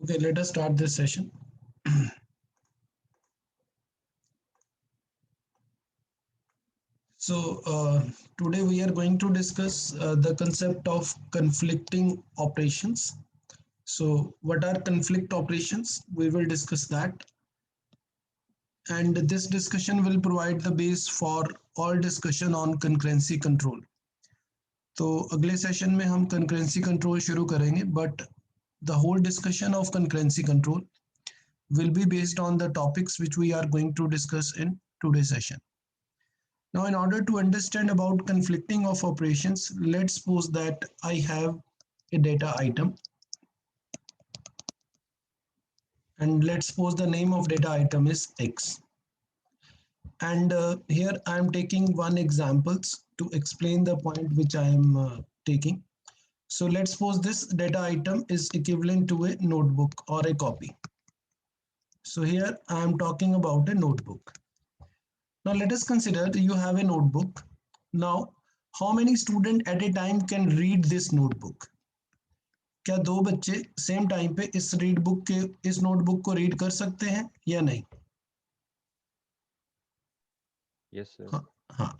Okay, let us start this session. So, today we are going to discuss the concept of conflicting operations. So, what are conflict operations? We will discuss that. And this discussion will provide the base for all discussion on concurrency control. तो अगले session में हम concurrency control शुरू करेंगे, but the whole discussion of concurrency control will be based on the topics which we are going to discuss in today's session. Now, in order to understand about conflicting of operations, let's suppose that I have a data item, and let's suppose the name of data item is X. And here I am taking one examples to explain the point which I am taking. So let's suppose this data item is equivalent to a notebook or a copy. So here I am talking about a notebook. Now let us consider you have a notebook. Now, how many students at a time can read this notebook? क्या दो बच्चे same time पे इस notebook को read कर सकते हैं या नहीं? Yes sir. हाँ।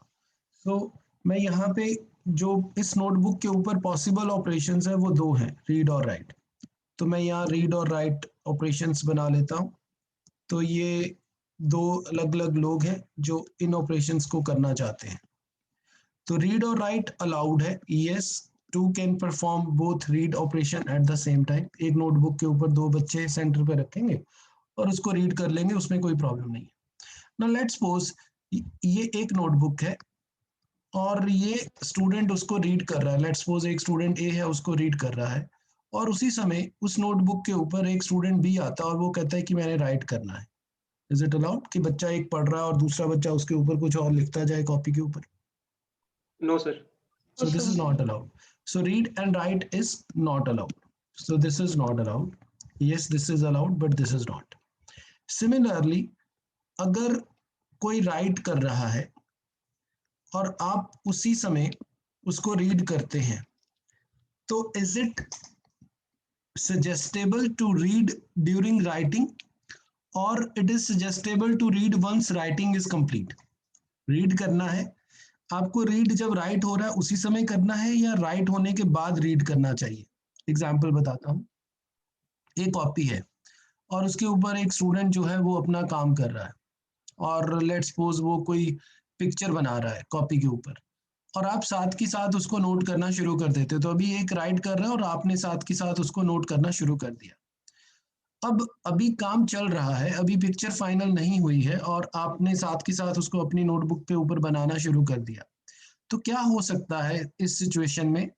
तो मैं यहाँ पे जो इस नोटबुक के ऊपर पॉसिबल ऑपरेशंस है वो दो हैं, रीड और राइट। तो मैं यहाँ रीड और राइट ऑपरेशंस बना लेता हूँ। तो ये दो अलग अलग लोग हैं जो इन ऑपरेशंस को करना चाहते हैं। तो रीड और राइट अलाउड है, yes. Two can perform both read operation at the same time. एक नोटबुक के ऊपर दो बच्चे सेंटर पे रखेंगे और उसको रीड कर लेंगे, उसमें कोई प्रॉब्लम नहीं है। नाउ लेट्स सपोज ये एक नोटबुक है और ये स्टूडेंट उसको रीड कर रहा है। लेट्स सपोज एक स्टूडेंट ए है, उसको रीड कर रहा है, और उसी समय उस नोटबुक के ऊपर एक स्टूडेंट बी आता है और वो कहता है कि मैंने राइट करना है। इज इट अलाउड कि बच्चा एक पढ़ रहा है और दूसरा बच्चा उसके ऊपर कुछ और लिखता जाए कॉपी के ऊपर? No, sir. So this is not allowed. So read and write is not allowed. So this is not allowed. Yes, this is allowed, but this is not. Similarly, अगर कोई राइट कर रहा है और आप उसी समय उसको रीड करते हैं, तो is it suggestible to read during writing or it is suggestible to read once writing is complete? Read करना है आपको, रीड जब राइट हो रहा है उसी समय करना है या राइट होने के बाद रीड करना चाहिए? एग्जाम्पल बताता हूँ। एक कॉपी है और उसके ऊपर एक स्टूडेंट जो है वो अपना काम कर रहा है और लेट्स सपोज वो कोई पिक्चर बना रहा है कॉपी के ऊपर, और आप साथ के साथ उसको नोट करना शुरू कर देते हो। तो अभी एक राइट कर रहा है और आपने साथ के साथ उसको नोट करना शुरू कर दिया। अब अभी काम चल रहा है, अभी पिक्चर फाइनल नहीं हुई है और आपने साथ के साथ उसको अपनी नोटबुक के ऊपर बनाना शुरू कर दिया। तो क्या हो सकता है इस सिचुएशन में?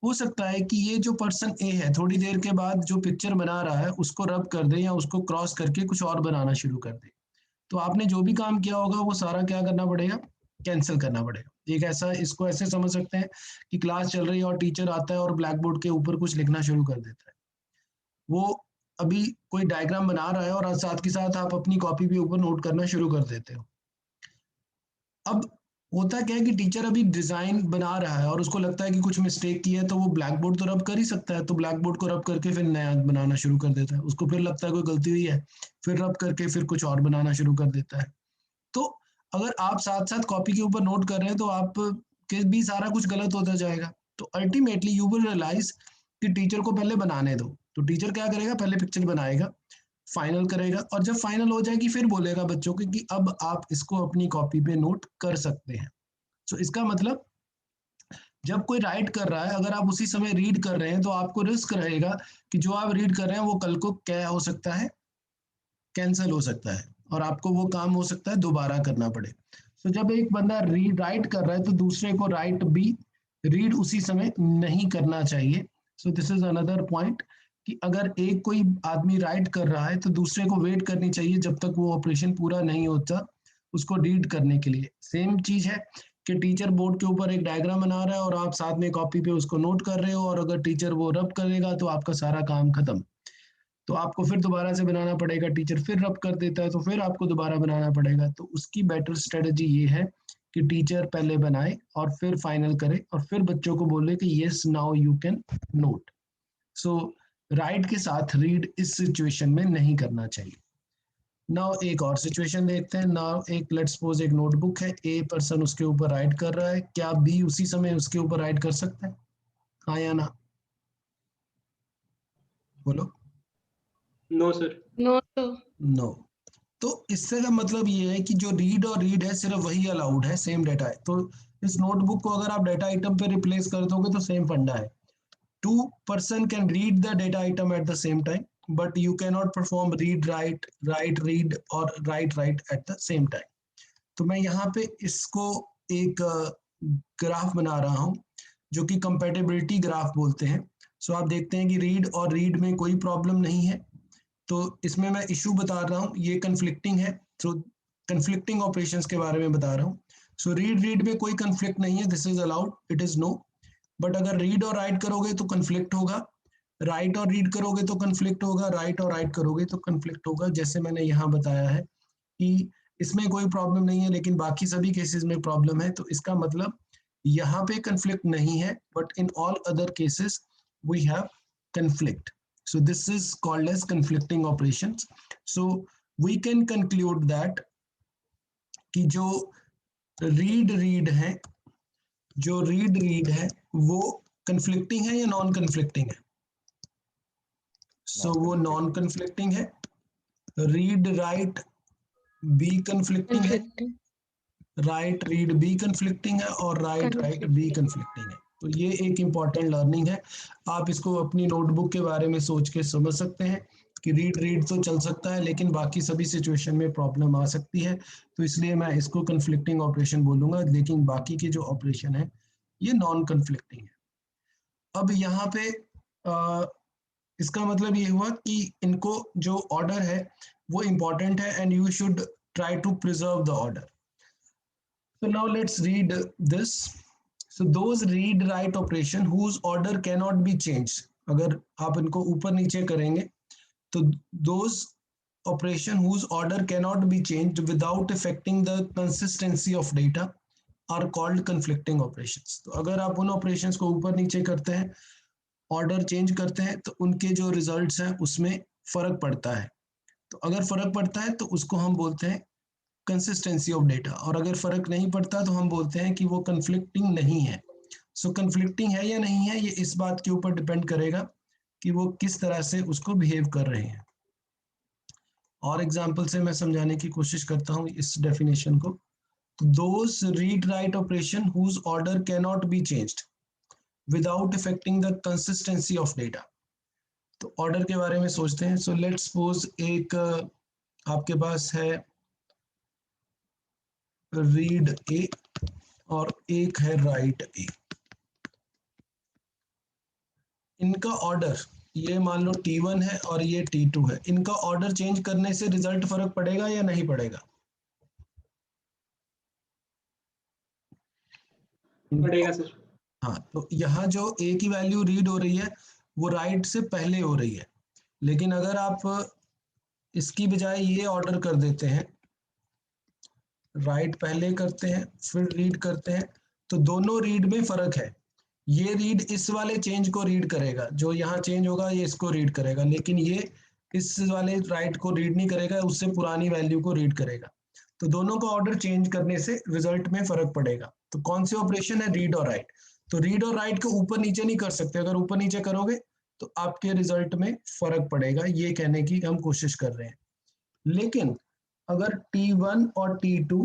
हो सकता है कि ये जो पर्सन ए है थोड़ी देर के बाद जो पिक्चर बना रहा है उसको रब कर दे या उसको क्रॉस करके कुछ और बनाना शुरू कर दे। तो आपने जो भी काम किया होगा वो सारा क्या करना पड़ेगा? कैंसिल करना पड़ेगा। एक ऐसा, इसको ऐसे समझ सकते हैं कि क्लास चल रही है और टीचर आता है और ब्लैक बोर्ड के ऊपर कुछ लिखना शुरू कर देता है। वो अभी कोई डायग्राम बना रहा है और साथ के साथ आप अपनी कॉपी पे ऊपर नोट करना शुरू कर देते हो। अब होता क्या है कि टीचर अभी डिजाइन बना रहा है और उसको लगता है कि कुछ मिस्टेक की है, तो वो ब्लैक बोर्ड तो रब कर ही सकता है, तो ब्लैक बोर्ड को रब करके फिर नया बनाना शुरू कर देता है। उसको फिर लगता है कोई गलती हुई है, फिर रब करके फिर कुछ और बनाना शुरू कर देता है। तो अगर आप साथ साथ कॉपी के ऊपर नोट कर रहे हैं तो आप के भी सारा कुछ गलत होता जाएगा। तो अल्टीमेटली यू विल रियलाइज कि टीचर को पहले बनाने दो। तो टीचर क्या करेगा? पहले पिक्चर बनाएगा, फाइनल करेगा, और जब फाइनल हो जाएगी फिर बोलेगा बच्चों को कि अब आप इसको अपनी कॉपी पे नोट कर सकते हैं। तो इसका मतलब जब कोई राइट कर रहा है, अगर आप उसी समय रीड कर रहे हैं तो आपको रिस्क रहेगा कि जो आप रीड कर रहे हैं वो कल को क्या हो सकता है? कैंसिल हो सकता है और आपको वो काम हो सकता है दोबारा करना पड़े। तो जब एक बंदा रीड राइट कर रहा है तो दूसरे को राइट भी रीड उसी समय नहीं करना चाहिए। सो दिस इज अनदर पॉइंट कि अगर एक कोई आदमी राइट कर रहा है तो दूसरे को वेट करनी चाहिए जब तक वो ऑपरेशन पूरा नहीं होता उसको रीड करने के लिए। सेम चीज है कि टीचर बोर्ड के ऊपर एक डायग्राम बना रहा है और आप साथ में कॉपी पे उसको नोट कर रहे हो, और अगर टीचर वो रब करेगा तो आपका सारा काम खत्म। तो आपको फिर दोबारा से बनाना पड़ेगा, टीचर फिर रब कर देता है तो फिर आपको दोबारा बनाना पड़ेगा। तो उसकी बेटर स्ट्रेटजी ये है कि टीचर पहले बनाए और फिर फाइनल करे और फिर बच्चों को बोले कि yes now you can note. So right के साथ रीड इस सिचुएशन में नहीं करना चाहिए। नाउ एक और सिचुएशन देखते हैं। नाउ एक लेट्स सपोज एक नोटबुक है, ए पर्सन उसके ऊपर राइट कर रहा है, क्या बी उसी समय उसके ऊपर राइट कर सकता है? हाँ या ना, बोलो। No sir. नो तो नो। तो इससे का मतलब ये है कि जो रीड और रीड है सिर्फ वही अलाउड है, सेम डेटा है। तो इस नोटबुक को अगर आप डेटा आइटम पे रिप्लेस कर दोगे तो सेम फंडा है। Two person can read the data item at the same time, but you can not perform read write, write read और write write at the same time. तो मैं यहाँ पे इसको एक ग्राफ बना रहा हूँ जो कि कंपैटिबिलिटी ग्राफ बोलते हैं। सो आप देखते हैं कि रीड और रीड में कोई प्रॉब्लम नहीं है। तो इसमें मैं इशू बता रहा हूँ, ये कन्फ्लिक्टिंग है, तो कन्फ्लिक्टिंग ऑपरेशंस के बारे में बता रहा हूँ। सो रीड में कोई कन्फ्लिक्ट नहीं है, this is allowed, it is no. But अगर रीड और राइट करोगे तो कन्फ्लिक्ट होगा, राइट और रीड करोगे तो कन्फ्लिक्ट होगा, राइट और राइट करोगे तो कन्फ्लिक्ट होगा। जैसे मैंने यहाँ बताया है कि इसमें कोई प्रॉब्लम नहीं है लेकिन बाकी सभी केसेस में प्रॉब्लम है, तो इसका मतलब यहाँ पे कन्फ्लिक्ट नहीं है, but in all other cases we have conflict. So this is called as conflicting operations. So we can conclude that कि जो रीड है, जो रीड है वो conflicting है या नॉन conflicting है? So वो नॉन conflicting है। रीड राइट भी conflicting है, conflicting राइट रीड भी conflicting है और राइट राइट भी conflicting है। तो ये एक इम्पॉर्टेंट लर्निंग है। आप इसको अपनी नोटबुक के बारे में सोच के समझ सकते हैं कि रीड तो चल सकता है लेकिन बाकी सभी सिचुएशन में प्रॉब्लम आ सकती है। तो इसलिए मैं इसको कन्फ्लिक्टिंग ऑपरेशन बोलूंगा, लेकिन बाकी के जो ऑपरेशन है ये नॉन कन्फ्लिक्टिंग है। अब यहाँ पे इसका मतलब ये हुआ कि इनको जो ऑर्डर है वो इम्पॉर्टेंट है and you should try to preserve the order. So now let's read this. So those read write operation whose order cannot be changed, अगर आप इनको ऊपर नीचे करेंगे तो those operation whose order cannot be changed without affecting the consistency of data are called conflicting operations. तो अगर आप उन operations को ऊपर नीचे करते हैं, ऑर्डर चेंज करते हैं, तो उनके जो रिजल्ट्स हैं उसमें फर्क पड़ता है। तो अगर फर्क पड़ता है तो उसको हम बोलते हैं कंसिस्टेंसी ऑफ डेटा, और अगर फर्क नहीं पड़ता तो हम बोलते हैं कि वो कन्फ्लिक्टिंग नहीं है। सो कन्फ्लिक्टिंग है या नहीं है ये इस बात के ऊपर डिपेंड करेगा कि वो किस तरह से उसको बिहेव कर रहे हैं। और एग्जांपल से मैं समझाने की कोशिश करता हूँ इस डेफिनेशन को। Those read write operation whose order can not be changed without affecting the consistency of data. तो ऑर्डर के बारे में सोचते हैं। सो लेट्स सपोज एक आपके पास है रीड ए और एक है राइट ए। इनका ऑर्डर, ये मान लो T1 है और ये T2 है, इनका ऑर्डर चेंज करने से रिजल्ट फर्क पड़ेगा या नहीं पड़ेगा? पड़ेगा सर। हाँ, तो यहाँ जो A की वैल्यू रीड हो रही है वो राइट से पहले हो रही है, लेकिन अगर आप इसकी बजाय ये ऑर्डर कर देते हैं, राइट पहले करते हैं फिर रीड करते हैं, तो दोनों रीड में फर्क है। ये रीड इस वाले चेंज को रीड करेगा, जो यहाँ चेंज होगा ये इसको रीड करेगा, लेकिन ये इस वाले राइट को रीड नहीं करेगा, उससे पुरानी वैल्यू को रीड करेगा। तो दोनों का ऑर्डर चेंज करने से रिजल्ट में फर्क पड़ेगा। तो कौन से ऑपरेशन है? रीड और राइट। तो रीड और राइट को ऊपर नीचे नहीं कर सकते, अगर ऊपर नीचे करोगे तो आपके रिजल्ट में फर्क पड़ेगा, ये कहने की हम कोशिश कर रहे हैं। लेकिन अगर T1 और T2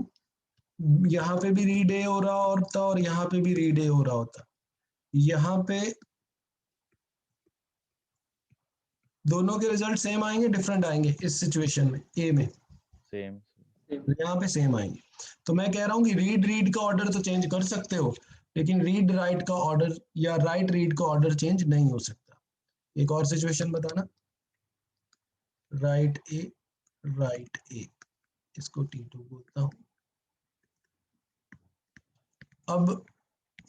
यहाँ पे भी रीड ए हो रहा होता और यहाँ पे भी रीड ए हो रहा होता, यहाँ पे दोनों के रिजल्ट सेम आएंगे डिफरेंट आएंगे? इस सिचुएशन में ए में सेम। यहाँ पे सेम आएंगे। तो मैं कह रहा हूँ कि रीड का ऑर्डर तो चेंज कर सकते हो, लेकिन रीड राइट का ऑर्डर या राइट रीड का ऑर्डर चेंज नहीं हो सकता। एक और सिचुएशन बताना। राइट ए, इसको T2 बोलता हूँ। अब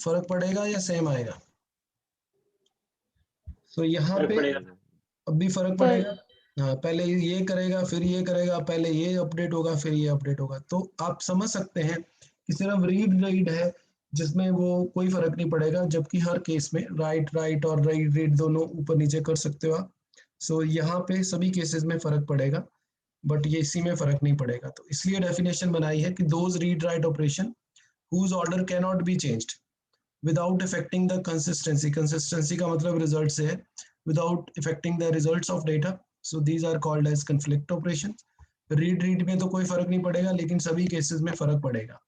फर्क पड़ेगा या सेम आएगा? सो यहाँ फर्क पे पड़ेगा। अब भी फर्क पड़ेगा। हाँ, पहले ये करेगा फिर ये करेगा, पहले ये अपडेट होगा फिर ये अपडेट होगा। तो आप समझ सकते हैं कि सिर्फ रीड है जिसमें वो कोई फर्क नहीं पड़ेगा, जबकि हर केस में राइट और रीड दोनों ऊपर नीचे कर सकते हो आप। सो यहाँ पे सभी केसेस में फर्क पड़ेगा, बट ये इसी में फर्क नहीं पड़ेगा। तो इसलिए डेफिनेशन बनाई है कि those read write operation whose order can not be changed without affecting the consistency, consistency का मतलब रिजल्ट से है, without affecting the results of data, so these are called as conflict operation. Read read में तो कोई फर्क नहीं पड़ेगा, लेकिन सभी केसेस में फर्क पड़ेगा,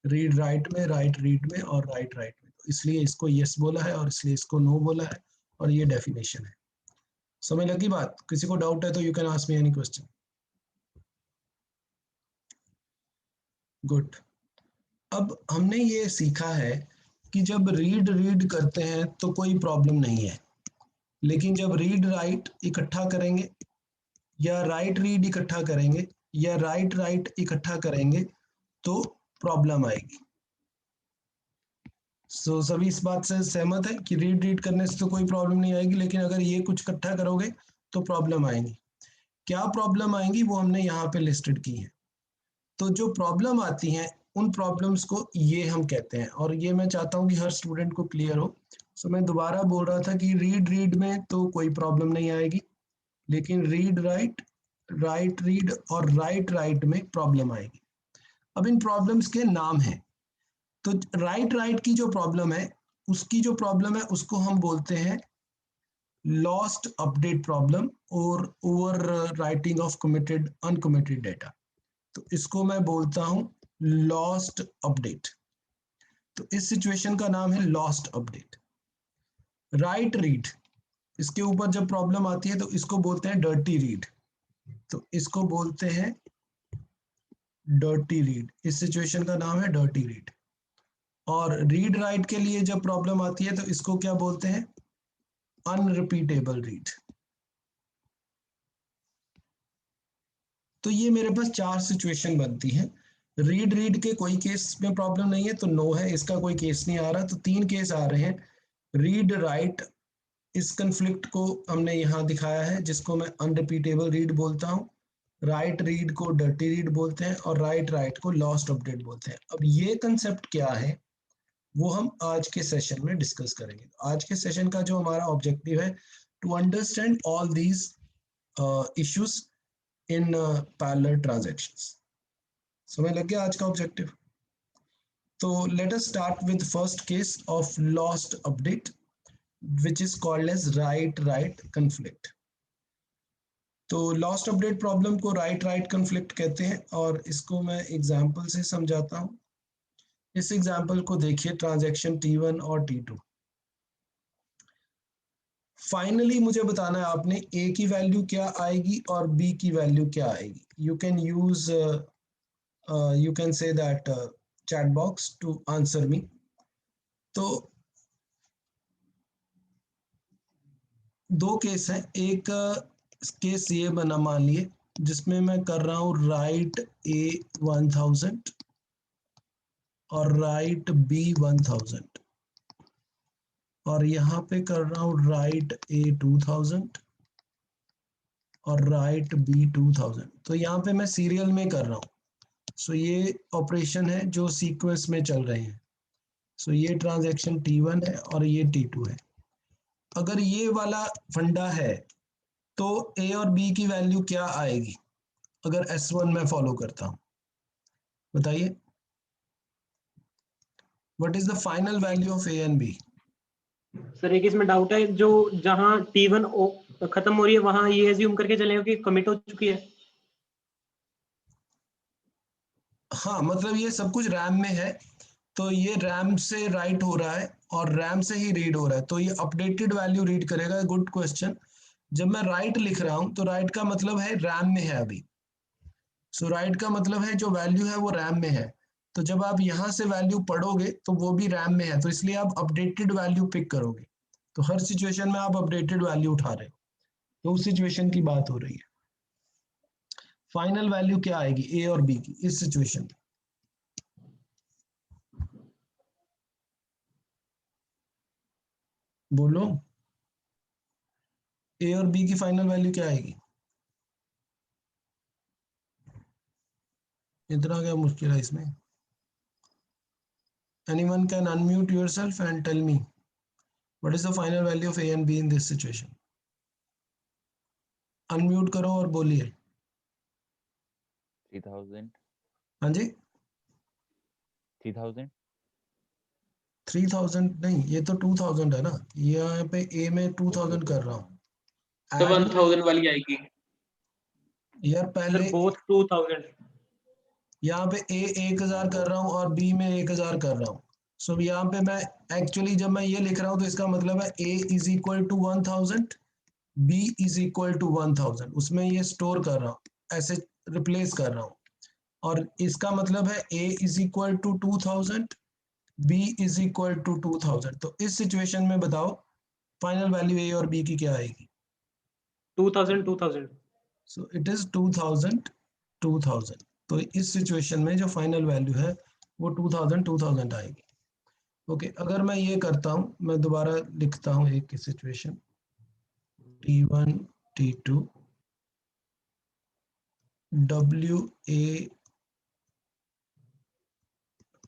रीड राइट में, राइट रीड में और राइट राइट में। तो इसलिए इसको यस बोला है और इसलिए इसको नो बोला है, और ये डेफिनेशन है। समझ लगी बात? किसी को डाउट है तो you can ask me any question. Good. अब हमने ये सीखा है कि जब रीड रीड करते हैं तो कोई प्रॉब्लम नहीं है, लेकिन जब रीड राइट इकट्ठा करेंगे या राइट रीड इकट्ठा करेंगे या राइट राइट इकट्ठा करेंगे तो प्रॉब्लम आएगी। सो सभी इस बात से सहमत है कि रीड रीड करने से तो कोई प्रॉब्लम नहीं आएगी, लेकिन अगर ये कुछ इकट्ठा करोगे तो प्रॉब्लम आएगी। क्या प्रॉब्लम आएंगी वो हमने यहाँ पे लिस्टेड की है। तो जो प्रॉब्लम आती हैं उन प्रॉब्लम्स को ये हम कहते हैं, और ये मैं चाहता हूँ कि हर स्टूडेंट को क्लियर हो। सो मैं दोबारा बोल रहा था कि रीड रीड में तो कोई प्रॉब्लम नहीं आएगी, लेकिन रीड राइट, राइट रीड और राइट राइट में प्रॉब्लम आएगी। अब इन प्रॉब्लम्स के नाम हैं। तो राइट राइट की जो प्रॉब्लम है, उसकी जो प्रॉब्लम है उसको हम बोलते हैं लॉस्ट अपडेट प्रॉब्लम और over writing of committed uncommitted data. तो इसको मैं बोलता हूं लॉस्ट अपडेट। तो इस सिचुएशन का नाम है लॉस्ट अपडेट। राइट रीड, इसके ऊपर जब प्रॉब्लम आती है तो इसको बोलते हैं डर्टी रीड। तो इसको बोलते हैं डर्टी रीड, इस सिचुएशन का नाम है डर्टी रीड। और रीड राइट के लिए जब प्रॉब्लम आती है तो इसको क्या बोलते हैं? Unrepeatable read. तो ये मेरे पास 4 सिचुएशन बनती है। रीड रीड के कोई केस में प्रॉब्लम नहीं है तो नो है, इसका कोई केस नहीं आ रहा। तो 3 केस आ रहे हैं। रीड राइट, इस कंफ्लिक्ट को हमने यहाँ दिखाया है, जिसको मैं अनरिपीटेबल रीड बोलता हूँ। राइट रीड को डर्टी रीड बोलते हैं और राइट राइट को लॉस्ट अपडेट बोलते हैं। अब ये कंसेप्ट क्या है वो हम आज के सेशन में डिस्कस करेंगे। आज के सेशन का जो हमारा ऑब्जेक्टिव है, to understand all these issues in parallel transactions. समझ लग गया आज का ऑब्जेक्टिव? तो let us start with first case of lost update which is called as write write conflict। तो लॉस्ट अपडेट प्रॉब्लम को राइट राइट कन्फ्लिक्ट कहते हैं, और इसको मैं एग्जांपल से समझाता हूं। इस एग्जांपल को देखिए, ट्रांजैक्शन T1 और T2। फाइनली मुझे बताना है आपने A की वैल्यू क्या आएगी और B की वैल्यू क्या आएगी। You can use you can say that chat box to answer me। तो 2 केस हैं। एक केस ये बना, मान लिए, जिसमें मैं कर रहा हूँ राइट A 1000 और राइट B 1000, और यहाँ पे कर रहा हूँ राइट A 2000 और राइट B 2000। तो यहाँ पे मैं सीरियल में कर रहा हूँ। सो ये ऑपरेशन है जो सीक्वेंस में चल रहे हैं। सो ये ट्रांजैक्शन T1 है और ये T2 है। अगर ये वाला फंडा है तो A और B की वैल्यू क्या आएगी अगर S1 में फॉलो करता हूं? बताइए, what is the final value of A and B? Sir एक इसमें डाउट है, जो जहां T1 खत्म हो रही है वहां ये एज्यूम करके चलेगा कि कमिट हो चुकी है। हाँ, मतलब ये सब कुछ रैम में है, तो ये रैम से राइट हो रहा है और रैम से ही रीड हो रहा है, तो ये अपडेटेड वैल्यू रीड करेगा। Good question. जब मैं राइट लिख रहा हूं तो राइट का मतलब है रैम में है अभी। सो राइट का मतलब है जो वैल्यू है वो रैम में है। तो जब आप यहां से वैल्यू पढ़ोगे तो वो भी रैम में है, तो इसलिए आप अपडेटेड वैल्यू पिक करोगे। तो हर सिचुएशन में आप अपडेटेड वैल्यू उठा रहे हो, तो उस सिचुएशन की बात हो रही है। फाइनल वैल्यू क्या आएगी A और B की इस सिचुएशन में? बोलो, A और B की फाइनल वैल्यू क्या आएगी? इतना क्या मुश्किल है इसमें? Anyone can unmute yourself and tell me what is the final value of A and B in this situation? Unmute करो और बोलिए। 3000 हाँ जी 3000 3000 नहीं, ये तो 2000 है ना, यहाँ पे ए में 2000 कर रहा हूँ। तो 1000 वाली आएगी यार सर, पहले बोथ 2000। यहाँ पे ए 1000 कर रहा हूँ और बी में 1000 कर रहा हूँ। सो यहाँ पे मैं एक्चुअली जब मैं ये लिख रहा हूँ तो इसका मतलब है A is equal to 1000, B is equal to 1000, उसमें ये स्टोर कर रहा हूँ, ऐसे रिप्लेस कर रहा हूँ। और इसका मतलब है A is equal to 2000, B is equal to 2000। तो इस सिचुएशन में बताओ फाइनल वैल्यू ए और बी की क्या आएगी? 2000। So it is 2000। तो इस सिचुएशन में जो फाइनल वैल्यू है वो 2000 आएगी। ओके, अगर मैं ये करता हूं, मैं दोबारा लिखता हूं एक situation, T1 T2 WA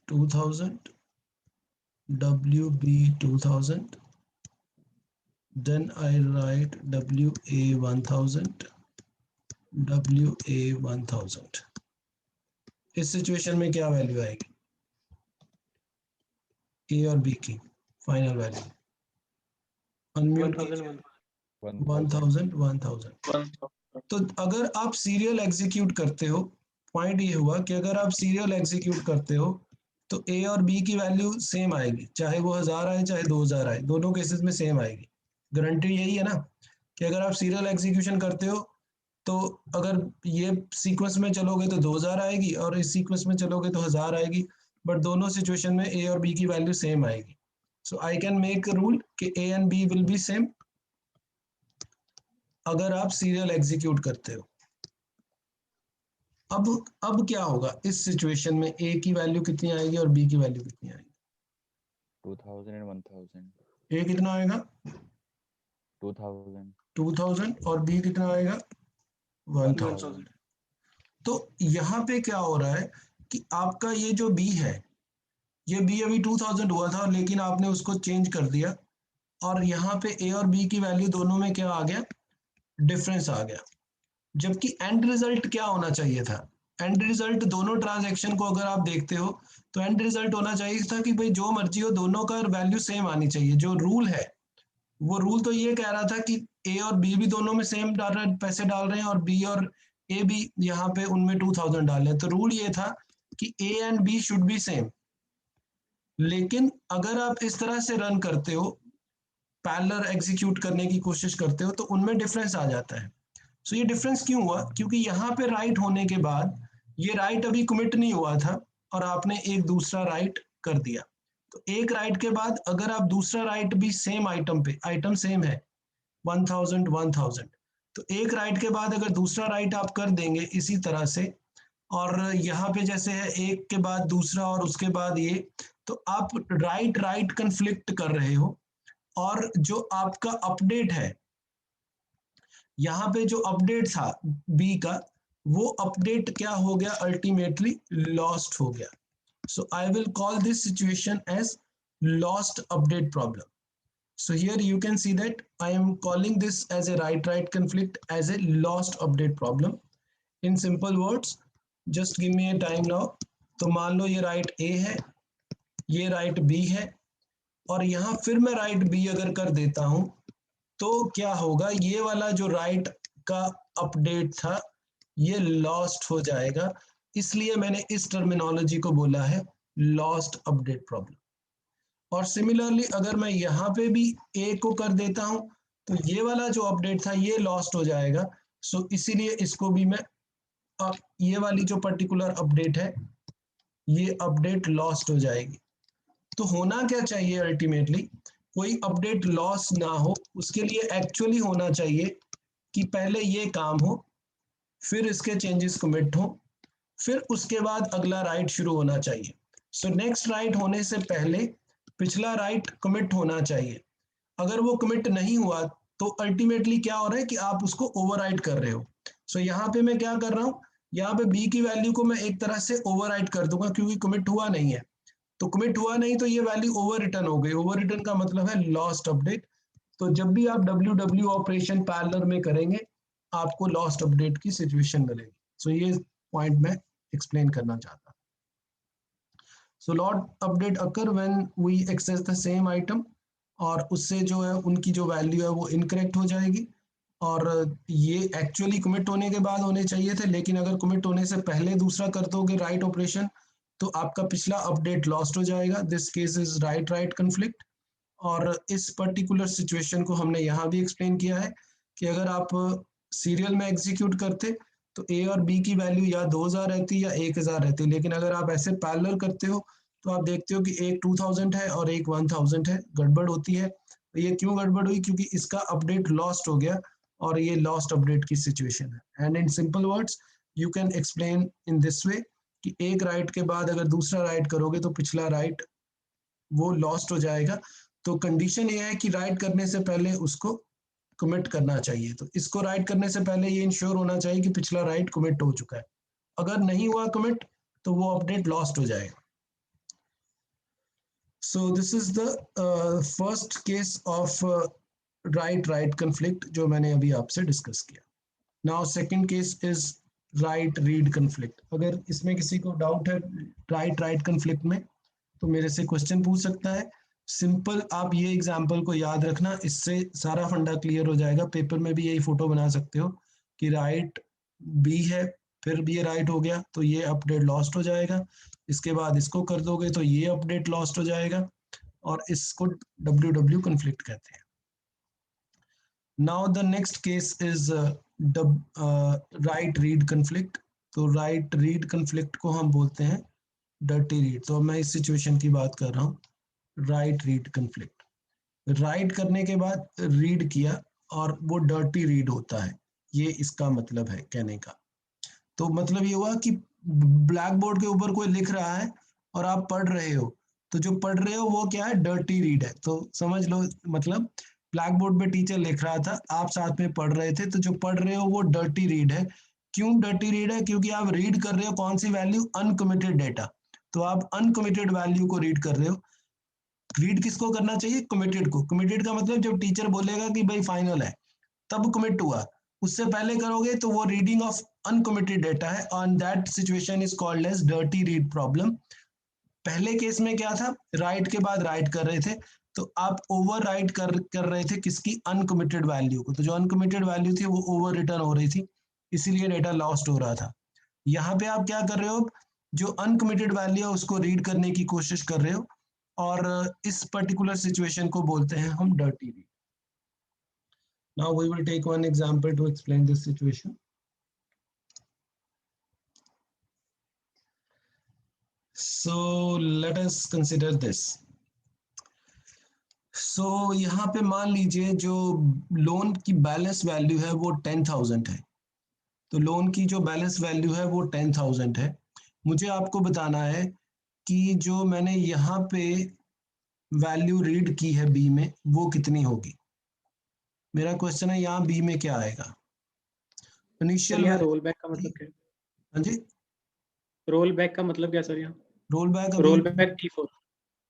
2000 WB 2000, then I write WA 1000 WA 1000। इस सिचुएशन में क्या वैल्यू आएगी ए और बी की फाइनल वैल्यू? अनम्यूट 1000 तो अगर आप सीरियल एग्जीक्यूट करते हो, पॉइंट ये हुआ कि अगर आप सीरियल एग्जीक्यूट करते हो तो ए और बी की वैल्यू सेम आएगी, चाहे वो 1000 आए चाहे 2000 आए, दोनों केसेस में सेम आएगी। गारंटी यही है ना कि अगर आप सीरियल एग्जीक्यूशन करते हो तो अगर ये सीक्वेंस में चलोगे तो 2000 आएगी और इस सीक्वेंस में चलोगे तो 1000 आएगी, बट दोनों सिचुएशन में ए और बी की वैल्यू सेम आएगी। So I can make a rule कि A and B will be same अगर आप सीरियल एग्जीक्यूट करते हो। अब क्या होगा इस सिचुएशन में, ए की वैल्यू कितनी आएगी और बी की वैल्यू कितनी आएगी? 2000 and 1000 ए कितना आएगा? 2000 2000 और बी कितना आएगा? 1000। तो यहाँ पे क्या हो रहा है कि आपका ये जो बी है, ये बी अभी 2000 हुआ था लेकिन आपने उसको चेंज कर दिया और यहाँ पे ए और बी की वैल्यू दोनों में क्या आ गया? डिफरेंस आ गया। जबकि एंड रिजल्ट क्या होना चाहिए था? एंड रिजल्ट दोनों ट्रांजैक्शन को अगर आप देखते हो तो एंड रिजल्ट होना चाहिए था कि भाई जो मर्जी हो दोनों का वैल्यू सेम आनी चाहिए। जो रूल है वो रूल तो ये कह रहा था कि ए और बी भी दोनों में सेम डाल रहे, पैसे डाल रहे हैं और बी और ए भी यहाँ पे उनमें 2000 डाल रहे हैं। तो रूल ये था कि A and B should be same. लेकिन अगर आप इस तरह से रन करते हो, पैरेलल एग्जीक्यूट करने की कोशिश करते हो, तो उनमें डिफरेंस आ जाता है। सो ये डिफरेंस क्यों हुआ? क्योंकि यहाँ पे राइट होने के बाद ये राइट अभी कमिट नहीं हुआ था और आपने एक दूसरा राइट कर दिया। तो एक राइट के बाद अगर आप दूसरा राइट भी सेम आइटम पे, आइटम सेम है 1000 तो एक राइट के बाद अगर दूसरा राइट आप कर देंगे इसी तरह से, और यहाँ पे जैसे है एक के बाद दूसरा और उसके बाद ये, तो आप राइट राइट कन्फ्लिक्ट कर रहे हो। और जो आपका अपडेट है, यहाँ पे जो अपडेट था बी का, वो अपडेट क्या हो गया? अल्टीमेटली लॉस्ट हो गया। So I will call this situation as lost update problem. So here you can see that I am calling this as a right-right conflict as a lost update problem. In simple words, just give me a time now. तो मान लो ये right A है, ये right B है और यहाँ फिर मैं राइट B अगर कर देता हूँ तो क्या होगा? ये वाला जो राइट का अपडेट था ये लॉस्ट हो जाएगा। इसलिए मैंने इस टर्मिनोलॉजी को बोला है लॉस्ट अपडेट प्रॉब्लम। और सिमिलरली अगर मैं यहाँ पे भी ए को कर देता हूं तो ये वाला जो अपडेट था ये लॉस्ट हो जाएगा। सो इसीलिए इसको भी मैं ये वाली जो पर्टिकुलर अपडेट है ये अपडेट लॉस्ट हो जाएगी। तो होना क्या चाहिए? अल्टीमेटली कोई अपडेट लॉस ना हो, उसके लिए एक्चुअली होना चाहिए कि पहले ये काम हो, फिर इसके चेंजेस कमिट हो, फिर उसके बाद अगला राइट शुरू होना चाहिए। सो नेक्स्ट राइट होने से पहले पिछला राइट कमिट होना चाहिए। अगर वो कमिट नहीं हुआ तो अल्टीमेटली क्या हो रहा है कि आप उसको ओवरराइट कर रहे हो। सो यहाँ पे मैं क्या कर रहा हूँ, यहाँ पे बी की वैल्यू को मैं एक तरह से ओवरराइट कर दूंगा क्योंकि कमिट हुआ नहीं है। तो कमिट हुआ नहीं तो ये वैल्यू ओवर रिटर्न हो गई। ओवर रिटर्न का मतलब है लॉस्ट अपडेट। तो जब भी आप डब्ल्यू ऑपरेशन पैरेलल में करेंगे आपको लॉस्ट अपडेट की सिचुएशन मिलेगी। सो ये पॉइंट मैं एक्सप्लेन करना चाहता। So lost update occur when we access the same item, और उससे जो है उनकी जो वैल्यू है वो इनकरेक्ट हो जाएगी, और ये एक्चुअली कमिट होने के बाद होने चाहिए थे, लेकिन अगर कमिट होने से पहले दूसरा कर दोगे राइट ऑपरेशन तो आपका पिछला अपडेट लॉस्ट हो जाएगा। This case is right write conflict. और इस पर्टिकुलर सिचुएशन को हमने यहाँ भी एक्सप्लेन किया है कि अगर आप सीरियल में एग्जीक्यूट करते तो ए और बी की वैल्यू या 2000 रहती या 1000 रहती, लेकिन अगर आप ऐसे पैरेलल करते हो तो आप देखते हो कि एक 2000 है और एक 1000 है, गड़बड़ होती है। तो ये क्यों गड़बड़ हुई? क्योंकि इसका अपडेट लॉस्ट हो गया, और ये लॉस्ट अपडेट की सिचुएशन है। And in simple words you can explain in this way कि एक राइट के बाद अगर दूसरा राइट करोगे तो पिछला राइट वो लॉस्ट हो जाएगा। तो कंडीशन ये है कि राइट करने से पहले उसको कमिट करना चाहिए। तो इसको राइट करने से पहले ये इंश्योर होना चाहिए कि पिछला राइट कमिट हो चुका है। अगर नहीं हुआ कमिट तो वो अपडेट लॉस्ट हो जाएगा। So this is the first case of right conflict जो मैंने अभी आपसे डिस्कस किया। Now second case is right read conflict। अगर इसमें किसी को डाउट है right conflict में तो मेरे से क्वेश्चन पूछ सकता है। सिंपल आप ये एग्जाम्पल को याद रखना, इससे सारा फंडा क्लियर हो जाएगा। पेपर में भी यही फोटो बना सकते हो कि राइट बी है, फिर भी ये राइट हो गया तो ये अपडेट लॉस्ट हो जाएगा, इसके बाद इसको कर दोगे तो ये अपडेट लॉस्ट हो जाएगा, और इसको WW कन्फ्लिक्ट कहते हैं। Now the next case is right read conflict. तो राइट रीड कन्फ्लिक्ट को हम बोलते हैं डर्टी रीड। तो मैं इस सिचुएशन की बात कर रहा हूँ, राइट रीड कन्फ्लिक्ट। राइट करने के बाद रीड किया और वो डर्टी रीड होता है, ये इसका मतलब है कहने का। तो मतलब ये हुआ कि ब्लैक बोर्ड के ऊपर कोई लिख रहा है और आप पढ़ रहे हो, तो जो पढ़ रहे हो वो क्या है? डर्टी रीड है। तो समझ लो, मतलब ब्लैक बोर्ड पे टीचर लिख रहा था, आप साथ में पढ़ रहे थे, तो जो पढ़ रहे हो वो डर्टी रीड है। क्यों डर्टी रीड है? क्योंकि आप रीड कर रहे हो कौन सी वैल्यू? Uncommitted data. तो आप अनकमिटेड वैल्यू को रीड कर रहे हो। रीड किसको करना चाहिए? कमिटेड को। कमिटेड का मतलब जब टीचर बोलेगा कि भाई फाइनल है तब कमिट हुआ, उससे पहले करोगे तो वो रीडिंग ऑफ अनकमिटेड डेटा है, on that situation is called as dirty read problem. पहले केस में क्या था? राइट के बाद राइट कर रहे थे, तो आप ओवर राइट कर रहे थे किसकी? अनकमिटेड वैल्यू को। तो जो अनकमिटेड वैल्यू थी वो ओवर रिटर्न हो रही थी, इसीलिए डेटा लॉस्ट हो रहा था। यहाँ पे आप क्या कर रहे हो? जो अनकमिटेड वैल्यू है उसको रीड करने की कोशिश कर रहे हो, और इस पर्टिकुलर सिचुएशन को बोलते हैं हम dirty read. Now we will take one example to explain this situation. So let us consider this. So यहाँ पे मान लीजिए जो लोन की बैलेंस वैल्यू है वो 10,000 है। तो लोन की जो बैलेंस वैल्यू है वो 10,000 है। मुझे आपको बताना है कि जो मैंने यहाँ पे वैल्यू रीड की है बी में वो कितनी होगी। मेरा क्वेश्चन है यहाँ बी में क्या आएगा? इनिशियल रोल बैक का मतलब क्या? हाँ जी, रोल बैक का मतलब क्या सर? यहाँ roll back roll back T4।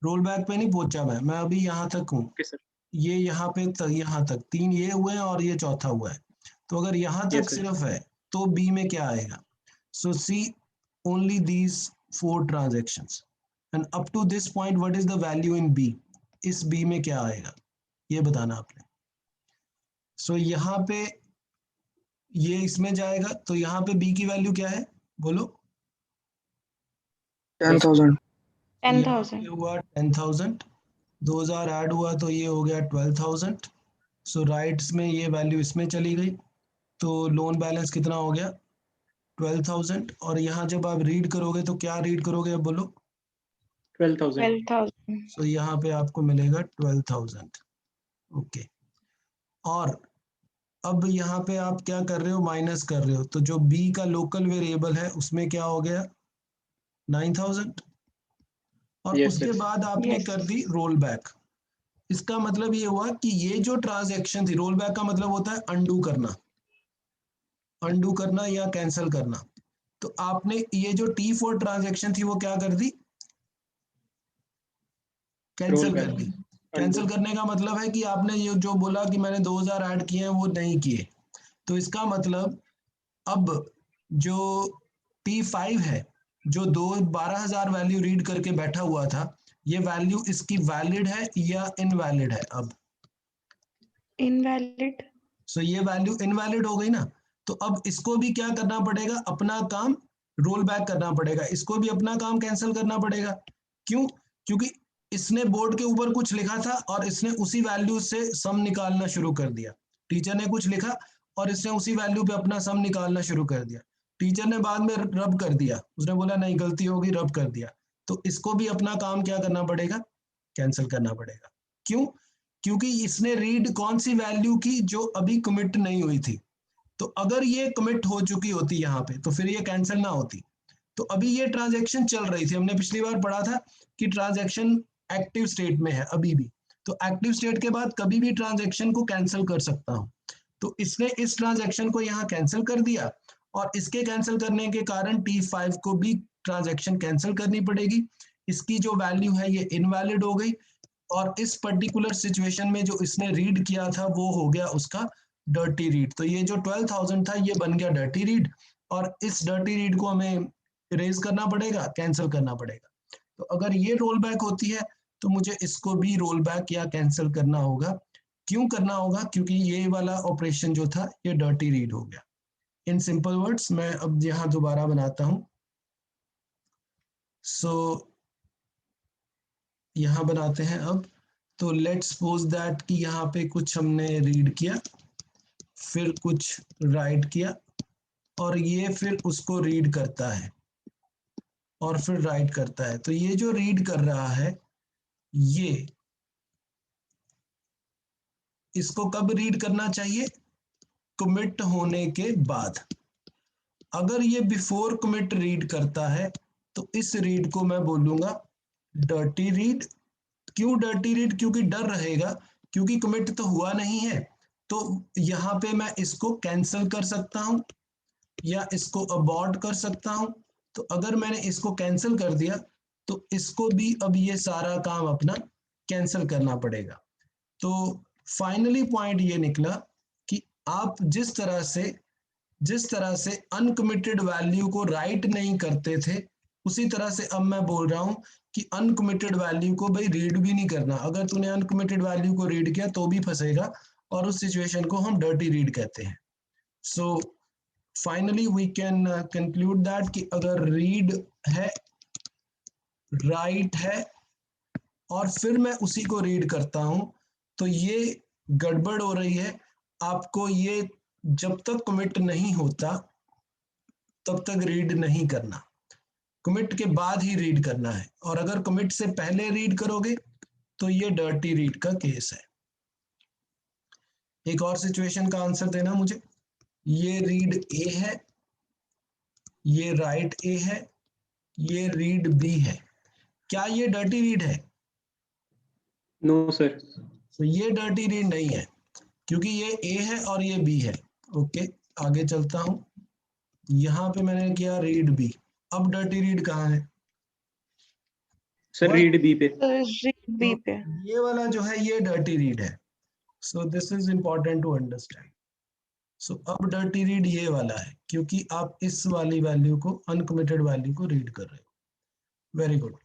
Roll back पे नहीं पहुंचा मैं अभी यहाँ तक हूँ। Okay sir. ये यहाँ पे यहाँ तक 3 ये हुए हैं और ये चौथा हुआ है। तो अगर यहाँ तक सिर्फ है तो बी में क्या आएगा? So see only these 4 transactions and up to this point what is the value in B? इस बी में क्या आएगा ये बताना आपने। सो यहाँ पे ये इसमें जाएगा, तो यहाँ पे बी की वैल्यू क्या है बोलो? 10,000 हुआ 10,000, 2000 ऐड हुआ तो ये हो गया 12,000। सो राइट्स में ये वैल्यू इसमें चली गई, तो लोन बैलेंस कितना हो गया? 12,000। और यहाँ जब आप रीड करोगे तो क्या रीड करोगे अब बोलो? 12,000। सो यहाँ पे आपको मिलेगा 12,000। ओके, और अब यहाँ पे आप क्या कर रहे हो? माइनस कर रहे हो, तो जो बी का लोकल वेरिएबल है उसमें क्या हो गया? 9,000। और उसके बाद आपने कर दी रोल बैक। इसका मतलब ये हुआ कि ये जो ट्रांजैक्शन थी, रोल बैक का मतलब होता है अनडू करना या कैंसिल करना। तो आपने ये जो T4 ट्रांजैक्शन थी वो क्या कर दी? कैंसिल कर दी। कैंसिल करने का मतलब है कि आपने ये जो बोला कि मैंने 2000 ऐड किए हैं वो नहीं किए, तो इसका मतलब अब जो T5 है, जो 12,000 वैल्यू रीड करके बैठा हुआ था, ये वैल्यू इसकी वैलिड है या इनवैलिड है? अब इनवैलिड। सो ये वैल्यू इनवैलिड हो गई ना, तो अब इसको भी क्या करना पड़ेगा, अपना काम रोल बैक करना पड़ेगा, इसको भी अपना काम कैंसिल करना पड़ेगा। क्यों? क्योंकि इसने बोर्ड के ऊपर कुछ लिखा था और इसने उसी वैल्यू से सम निकालना शुरू कर दिया। टीचर ने कुछ लिखा और इसने उसी वैल्यू पे अपना सम निकालना शुरू कर दिया। टीचर ने बाद में रब कर दिया, उसने बोला नहीं गलती होगी, रब कर दिया। तो इसको भी अपना काम क्या करना पड़ेगा, कैंसिल करना पड़ेगा। क्यों? क्योंकि इसने रीड कौन सी वैल्यू की, जो अभी कमिट नहीं हुई थी। तो अगर ये कमिट हो चुकी होती यहाँ पे तो फिर ये कैंसिल ना होती। तो अभी ये ट्रांजैक्शन चल रही थी, हमने पिछली बार पढ़ा था कि ट्रांजैक्शन एक्टिव स्टेट में है अभी भी। तो एक्टिव स्टेट के बाद कभी भी ट्रांजैक्शन को कैंसिल कर सकता हूं। तो इसने इस ट्रांजैक्शन को यहाँ कैंसिल कर दिया और इसके कैंसिल करने के कारण T5 को भी ट्रांजैक्शन कैंसिल करनी पड़ेगी। इसकी जो वैल्यू है ये इनवैलिड हो गई और इस पर्टिकुलर सिचुएशन में जो इसने रीड किया था वो हो गया उसका डर्टी रीड। तो ये जो 12,000 था ये बन गया डर्टी रीड और इस डर्टी रीड को हमें इरेज करना पड़ेगा, कैंसिल करना पड़ेगा। तो अगर ये रोल बैक होती है तो मुझे इसको भी रोल बैक या कैंसिल करना होगा। क्यों करना होगा? क्योंकि ये वाला ऑपरेशन जो था ये डर्टी रीड हो गया। इन सिंपल वर्ड्स मैं अब यहाँ दोबारा बनाता हूं। सो यहाँ बनाते हैं अब। तो लेट्स सपोज दैट कि यहाँ पे कुछ हमने रीड किया, फिर कुछ राइट किया और ये फिर उसको रीड करता है और फिर राइट करता है। तो ये जो रीड कर रहा है ये, इसको कब रीड करना चाहिए? कमिट होने के बाद। अगर ये बिफोर कमिट रीड करता है तो इस रीड को मैं बोलूंगा डर्टी रीड। क्यों डर्टी रीड? क्योंकि डर रहेगा, क्योंकि कमिट तो हुआ नहीं है। तो यहां पे मैं इसको कैंसिल कर सकता हूं या इसको अबॉर्ट कर सकता हूं। तो अगर मैंने इसको कैंसिल कर दिया तो इसको भी अब ये सारा काम अपना कैंसिल करना पड़ेगा। तो फाइनली पॉइंट ये निकला कि आप जिस तरह से अनकमिटेड वैल्यू को राइट नहीं करते थे, उसी तरह से अब मैं बोल रहा हूं कि अनकमिटेड वैल्यू को भाई रीड भी नहीं करना। अगर तूने अनकमिटेड वैल्यू को रीड किया तो भी फंसेगा और उस सिचुएशन को हम डर्टी रीड कहते हैं। So finally we can conclude that कि अगर रीड है, राइट है और फिर मैं उसी को रीड करता हूं तो ये गड़बड़ हो रही है। आपको ये जब तक कमिट नहीं होता तब तक रीड नहीं करना, कमिट के बाद ही रीड करना है। और अगर कमिट से पहले रीड करोगे तो ये डर्टी रीड का केस है। एक और सिचुएशन का आंसर देना मुझे। ये रीड ए है, ये राइट ए है, ये रीड बी है। क्या ये डर्टी रीड है? No sir. तो ये डर्टी रीड नहीं है क्योंकि ये ए है और ये बी है। ओके, आगे चलता हूं। यहां पे मैंने किया रीड बी। अब डर्टी रीड कहाँ है? सर रीड बी पे। रीड बी पे। ये वाला जो है ये डर्टी रीड है। So this is important to understand. So अब डर्टी रीड ये वाला है क्योंकि आप इस वाली वैल्यू को, अनकमिटेड वैल्यू को रीड कर रहे हो। Very good.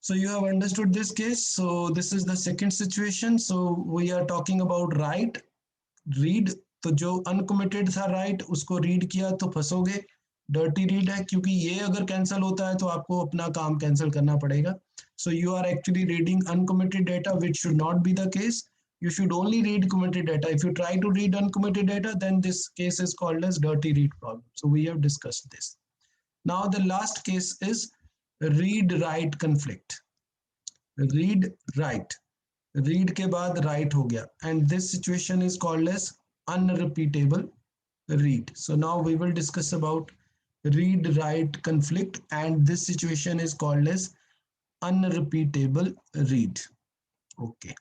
So you have understood this case. So this is the second situation. So we are talking about write, read. तो जो uncommitted था write, उसको read किया तो फंसोगे, dirty read है। क्योंकि ये अगर cancel होता है तो आपको अपना काम cancel करना पड़ेगा। So you are actually reading uncommitted data, which should not be the case. You should only read committed data. If you try to read uncommitted data, then this case is called as dirty read problem. So we have discussed this. Now the last case is read write conflict. Read write, read के बाद write हो गया, and this situation is called as unrepeatable read. So now we will discuss about read write conflict, and this situation is called as unrepeatable read. Okay,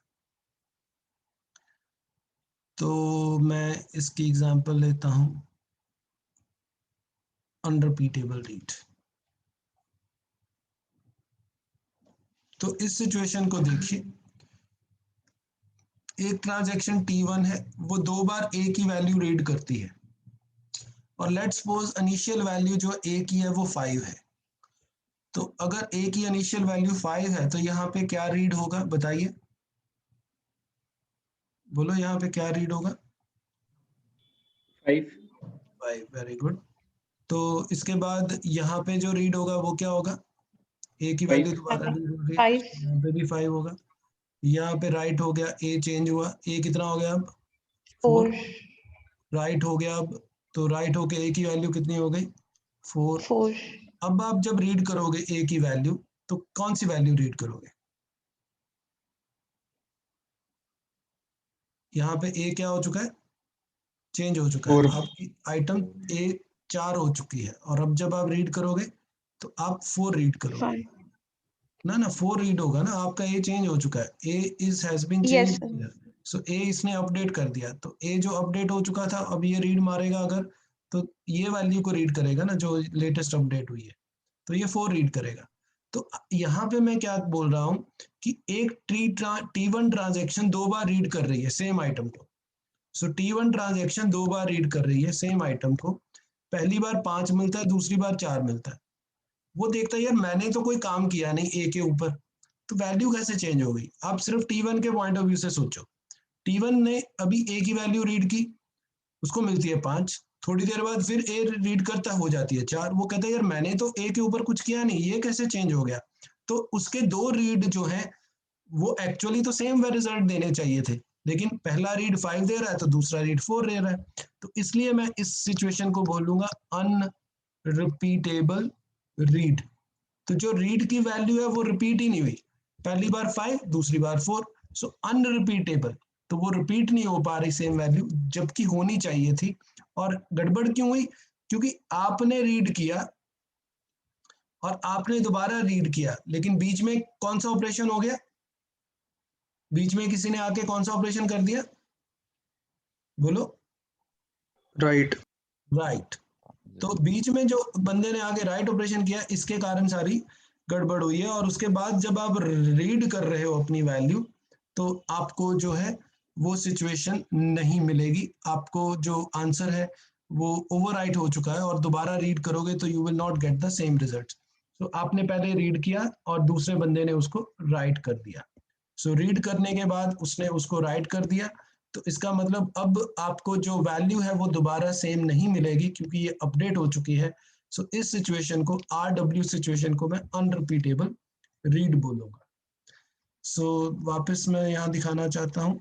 तो मैं इसकी example लेता हूं unrepeatable read। तो इस सिचुएशन को देखिए, एक ट्रांजैक्शन T1 है, वो 2 बार A की वैल्यू रीड करती है, और लेट्स सपोज इनिशियल वैल्यू जो A की है वो 5 है। तो अगर A की इनिशियल वैल्यू 5 है तो यहाँ पे क्या रीड होगा बताइए, बोलो यहाँ पे क्या रीड होगा? 5। 5, वेरी गुड। तो इसके बाद यहाँ पे जो रीड होगा वो क्या होगा? A की वैल्यू 5। दोबारा रीड हो रही है, 5 यहाँ पे भी 5 होगा। यहाँ पे राइट हो गया, A चेंज हुआ, A कितना हो गया अब? 4। 4 राइट हो गया अब, तो राइट होके A की वैल्यू कितनी हो गई? 4। 4 अब आप जब रीड करोगे A की वैल्यू तो कौन सी वैल्यू रीड करोगे? यहाँ पे A क्या हो चुका है? चेंज हो चुका है। 4। आपकी आइटम A 4 हो चुकी है, और अब जब आप रीड करोगे तो आप 4 रीड करोगे 5 ना 4 रीड होगा ना, आपका A चेंज हो चुका है, A is has been yes change, sir so A इसने अपडेट कर दिया, तो A जो अपडेट हो चुका था अब ये रीड मारेगा अगर, तो ये वैल्यू को रीड करेगा ना जो लेटेस्ट अपडेट हुई है, तो ये 4 रीड करेगा। तो यहाँ पे मैं क्या बोल रहा हूँ कि एक T1 ट्रांजेक्शन 2 बार रीड कर रही है सेम आइटम को। सो T1 ट्रांजेक्शन 2 बार रीड कर रही है सेम आइटम को, पहली बार 5 मिलता है, दूसरी बार 4 मिलता है। वो देखता है यार मैंने तो कोई काम किया नहीं A के ऊपर, तो वैल्यू कैसे चेंज हो गई? आप सिर्फ T1 के पॉइंट ऑफ व्यू से सोचो। T1 ने अभी A की वैल्यू रीड की, उसको मिलती है 5, थोड़ी देर बाद फिर A रीड करता हो जाती है 4, वो कहता है यार मैंने तो A के ऊपर कुछ किया नहीं, ये कैसे चेंज हो गया? तो उसके 2 रीड जो है वो एक्चुअली तो सेम रिजल्ट देने चाहिए थे, लेकिन पहला रीड 5 दे रहा है तो दूसरा रीड 4 दे रहा है। तो इसलिए मैं इस सिचुएशन को बोलूंगा अनरिपीटेबल रीड। तो जो रीड की वैल्यू है वो रिपीट ही नहीं हुई, पहली बार 5 दूसरी बार 4, सो अनरिपीटेबल, तो वो रिपीट नहीं हो पा रही सेम वैल्यू, जबकि होनी चाहिए थी। और गड़बड़ क्यों हुई? क्योंकि आपने रीड किया और आपने दोबारा रीड किया, लेकिन बीच में कौन सा ऑपरेशन हो गया? बीच में किसी ने आके कौन सा ऑपरेशन कर दिया, बोलो? राइट। राइट। तो बीच में जो बंदे ने आगे राइट ऑपरेशन किया, इसके कारण सारी गड़बड़ हुई है। और उसके बाद जब आप रीड कर रहे हो अपनी वैल्यू, तो आपको जो है वो सिचुएशन नहीं मिलेगी, आपको जो आंसर है वो ओवरराइट हो चुका है, और दोबारा रीड करोगे तो you will not get the same result. तो आपने पहले रीड किया और दूसरे बंदे ने उसको राइट कर दिया, सो रीड करने के बाद उसने उसको राइट कर दिया, तो इसका मतलब अब आपको जो वैल्यू है वो दोबारा सेम नहीं मिलेगी क्योंकि ये अपडेट हो चुकी है। सो इस सिचुएशन को, RW सिचुएशन को मैं अनरिपीटेबल रीड बोलूंगा। सो वापस मैं यहाँ दिखाना चाहता हूँ,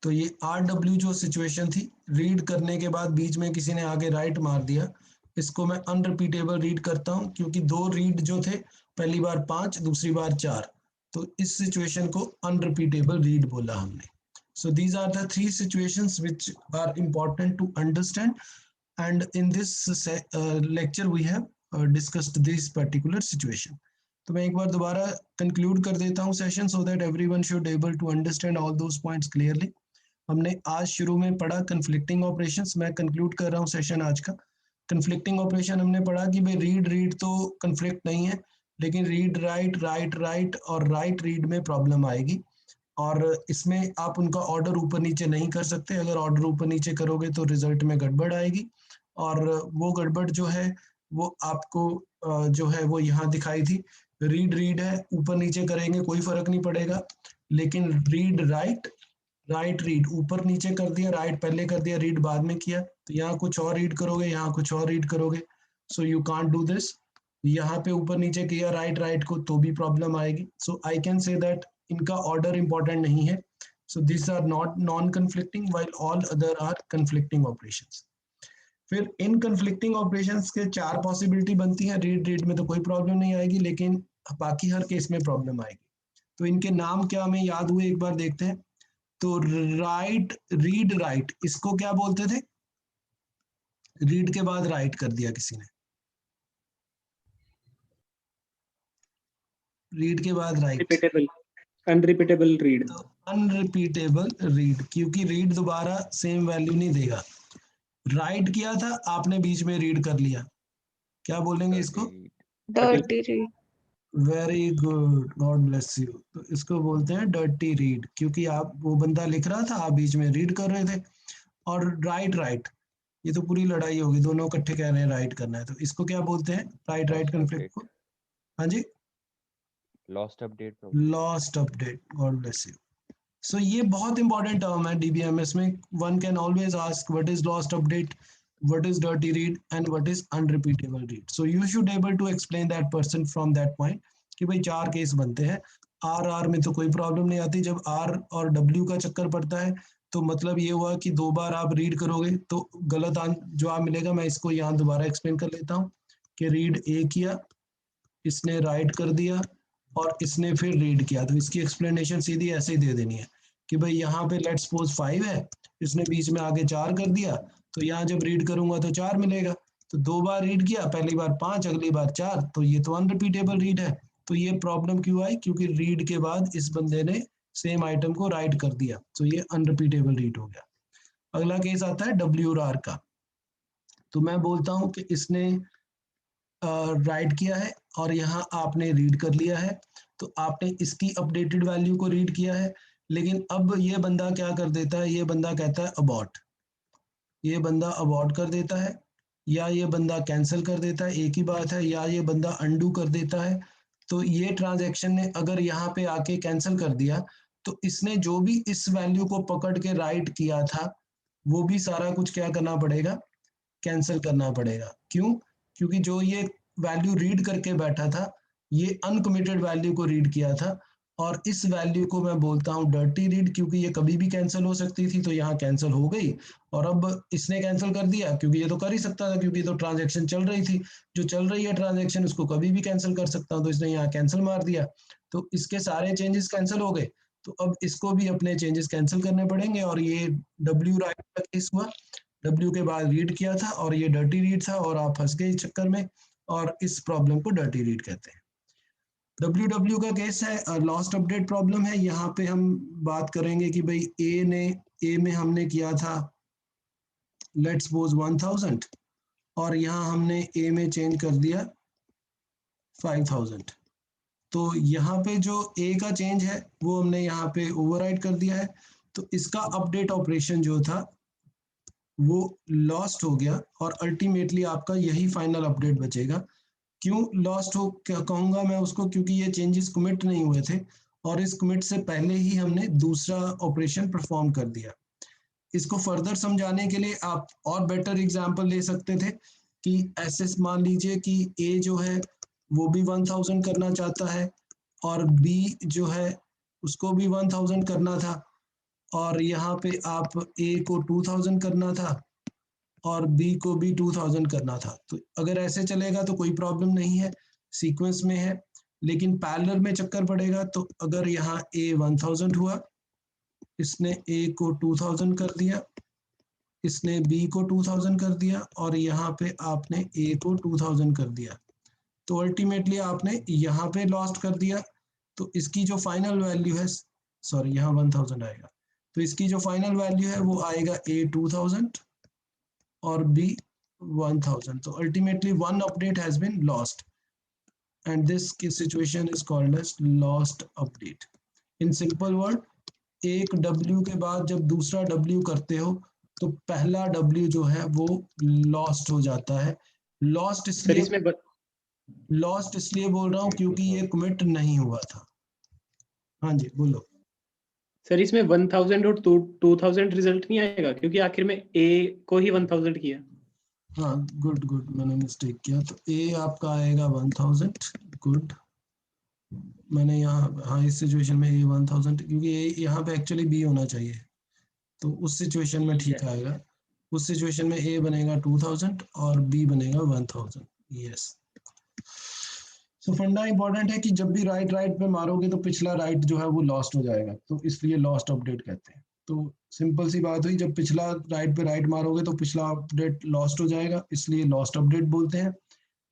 तो ये RW जो सिचुएशन थी, रीड करने के बाद बीच में किसी ने आगे राइट मार दिया, इसको मैं अनरिपीटेबल रीड करता हूँ क्योंकि 2 रीड जो थे, पहली बार 5 दूसरी बार 4, तो इस सिचुएशन को अनरिपीटेबल रीड बोला हमने। So these are the 3 situations which are important to understand, and in this lecture we have discussed this particular situation. तो मैं एक बार दोबारा conclude कर देता हूँ session so that everyone should able to understand all those points clearly. हमने आज शुरू में पढ़ा conflicting operations, मैं conclude कर रहा हूँ session आज का। conflicting operation हमने पढ़ा कि भाई रीड रीड तो conflict नहीं है, लेकिन रीड राइट राइट राइट और राइट रीड में प्रॉब्लम आएगी, और इसमें आप उनका ऑर्डर ऊपर नीचे नहीं कर सकते। अगर ऑर्डर ऊपर नीचे करोगे तो रिजल्ट में गड़बड़ आएगी, और वो गड़बड़ जो है वो आपको जो है वो यहाँ दिखाई थी। रीड रीड है, ऊपर नीचे करेंगे कोई फर्क नहीं पड़ेगा, लेकिन रीड राइट राइट रीड ऊपर नीचे कर दिया, राइट पहले कर दिया, रीड बाद में किया, तो यहाँ कुछ और रीड करोगे, यहाँ कुछ और रीड करोगे, so you can't do this. यहाँ पे ऊपर नीचे किया राइट राइट को तो भी प्रॉब्लम आएगी। So I can say that इनका ऑर्डर इंपॉर्टेंट नहीं है। So this are not non conflicting while all other are conflicting operations. फिर इन कन्फ्लिक्टिंग ऑपरेशंस के 4 पॉसिबिलिटी बनती है, रीड रीड में तो कोई प्रॉब्लम नहीं आएगी, लेकिन बाकी हर केस में प्रॉब्लम आएगी। तो इनके नाम क्या हमें याद हुए, एक बार देखते हैं। तो राइट रीड राइट, इसको क्या बोलते थे? रीड के बाद राइट कर दिया किसी ने, रीड के बाद राइट, रिपीटेबल, अनरिपीटेबल रीड। तो अनरिपीटेबल रीड, क्योंकि रीड दोबारा सेम वैल्यू नहीं देगा। राइट किया था आपने, बीच में रीड कर लिया, क्या बोलेंगे इसको? dirty read. Very good, God bless you. तो इसको बोलते हैं डर्टी रीड, क्योंकि आप, वो बंदा लिख रहा था, आप बीच में रीड कर रहे थे। और राइट, ये तो पूरी लड़ाई होगी, दोनों इकट्ठे कह रहे हैं राइट करना है, तो इसको क्या बोलते हैं? राइट कन्फ्लिक्ट को। हाँ जी, lost update problem. Lost update, God bless you. So ये बहुत इंपॉर्टेंट टर्म है डीबीएमएस में। One can always ask what is lost update, what is dirty read and what is unrepeatable read. So you should able to explain that person from that point कि भाई 4 case बनते हैं। Are में तो कोई problem नहीं आती, जब आर और डब्ल्यू का चक्कर पड़ता है तो मतलब ये हुआ कि 2 बार आप रीड करोगे तो गलत जवाब मिलेगा। मैं इसको यहाँ दोबारा एक्सप्लेन कर लेता हूँ कि रीड ए किया, इसने राइट कर दिया और इसने फिर रीड किया, तो इसकी एक्सप्लेनेशन सीधी ऐसे ही दे देनी है कि भाई यहाँ पे लेट्स सपोज 5 है, इसने बीच में आगे 4 कर दिया, तो यहाँ जब रीड करूंगा तो 4 मिलेगा। तो 2 बार रीड किया, पहली बार 5, अगली बार 4, तो ये तो अनरिपीटेबल रीड है। तो ये प्रॉब्लम क्यों आई? क्योंकि रीड के बाद इस बंदे ने सेम आइटम को राइट कर दिया, तो ये अनरिपीटेबल रीड हो गया। अगला केस आता है WR का। तो मैं बोलता हूँ कि इसने राइट किया है और यहाँ आपने रीड कर लिया है, तो आपने इसकी अपडेटेड वैल्यू को रीड किया है, लेकिन अब ये बंदा क्या कर देता है? ये बंदा कहता है अबॉर्ट, ये बंदा अबॉर्ट कर देता है, या ये बंदा कैंसिल कर देता है, एक ही बात है, या ये बंदा अनडू कर देता है। तो ये ट्रांजैक्शन ने अगर यहाँ पे आके कैंसिल कर दिया, तो इसने जो भी इस वैल्यू को पकड़ के राइट किया था वो भी सारा कुछ क्या करना पड़ेगा? कैंसिल करना पड़ेगा। क्यों? क्योंकि जो ये वैल्यू रीड करके बैठा था, ये अनकमिटेड वैल्यू को रीड किया था, और इस वैल्यू को मैं बोलता हूँ डर्टी रीड, क्योंकि ये कभी भी कैंसिल हो सकती थी, तो यहाँ कैंसिल हो गई। और अब इसने कैंसिल कर दिया, क्योंकि ये तो कर ही सकता था, क्योंकि तो ट्रांजैक्शन चल रही थी, जो चल रही है ट्रांजैक्शन उसको कभी भी कैंसिल कर सकता हूँ, तो इसने यहाँ कैंसिल मार दिया, तो इसके सारे चेंजेस कैंसिल हो गए। तो अब इसको भी अपने चेंजेस कैंसिल करने पड़ेंगे, और ये डब्ल्यू राइट का केस हुआ, डब्ल्यू के बाद रीड किया था और ये डर्टी रीड था, और आप फंस गए इस चक्कर में, और इस प्रॉब्लम को डर्टी रीड कहते हैं। डब्ल्यू का केस है, लॉस्ट अपडेट प्रॉब्लम है। यहाँ पे हम बात करेंगे कि भाई ए में हमने किया था लेट्स सपोज 1000, और यहाँ हमने ए में चेंज कर दिया 5000। तो यहाँ पे जो ए का चेंज है वो हमने यहाँ पे ओवरराइड कर दिया है, तो इसका अपडेट ऑपरेशन जो था वो लॉस्ट हो गया, और अल्टीमेटली आपका यही फाइनल अपडेट बचेगा। क्यों लॉस्ट हो क्या कहूंगा मैं उसको? क्योंकि ये चेंजेस कमिट नहीं हुए थे, और इस कमिट से पहले ही हमने दूसरा ऑपरेशन परफॉर्म कर दिया। इसको फर्दर समझाने के लिए आप और बेटर एग्जांपल ले सकते थे कि ऐसे मान लीजिए कि ए जो है वो भी 1000 करना चाहता है, और बी जो है उसको भी 1000 करना था, और यहाँ पे आप ए को 2000 करना था और बी को भी 2000 करना था। तो अगर ऐसे चलेगा तो कोई प्रॉब्लम नहीं है, सीक्वेंस में है। लेकिन पैरेलल में चक्कर पड़ेगा, तो अगर यहाँ ए 1000 हुआ, इसने ए को 2000 कर दिया, इसने बी को 2000 कर दिया, और यहाँ पे आपने ए को 2000 कर दिया, तो अल्टीमेटली आपने यहाँ पे लॉस्ट कर दिया। तो इसकी जो फाइनल वैल्यू है, सॉरी यहाँ 1000 आएगा, तो इसकी जो फाइनल वैल्यू है वो आएगा ए 2000 और B 1000. So ultimately one update has been lost, and this situation is called as lost update. In simple word, एक W के बाद जब दूसरा W करते हो तो पहला W जो है वो lost हो जाता है। lost सर इसमें इसलिए बोल रहा हूँ क्योंकि ये commit नहीं हुआ था। हाँ जी बोलो। सर इसमें 1000 और 2000 रिजल्ट नहीं आएगा, क्योंकि आखिर में ए को ही 1000 किया। हाँ गुड, मैंने मिस्टेक किया, तो ए आपका आएगा 1000। गुड, मैंने यहाँ, हाँ इस सिचुएशन में ए 1000, क्योंकि ए यहाँ पे एक्चुअली बी होना चाहिए, तो उस सिचुएशन में ठीक आएगा। उस सिचुएशन में ए बनेगा 2000 और बी बनेगा 1000। यस, सो फंडा इंपॉर्टेंट है कि जब भी राइट पे मारोगे तो पिछला राइट जो है वो लॉस्ट हो जाएगा, तो इसलिए लॉस्ट अपडेट कहते हैं। तो सिंपल सी बात हुई, जब पिछला राइट पे राइट मारोगे तो पिछला अपडेट लॉस्ट हो जाएगा, इसलिए लॉस्ट अपडेट बोलते हैं।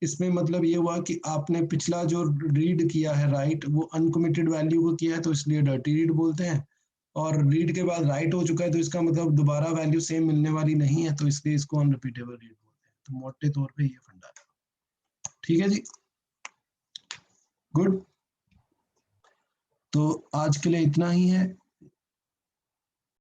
इसमें मतलब ये हुआ कि आपने पिछला जो रीड किया है राइट, वो अनकमिटेड वैल्यू को किया है, तो इसलिए डर्टी रीड बोलते हैं। और रीड के बाद राइट हो चुका है तो इसका मतलब दोबारा वैल्यू सेम मिलने वाली नहीं है, तो इसलिए इसको अनरिपीटेबल रीड बोलते हैं। तो मोटे तौर पे ये फंडा है। ठीक है जी। गुड। तो आज के लिए इतना ही है।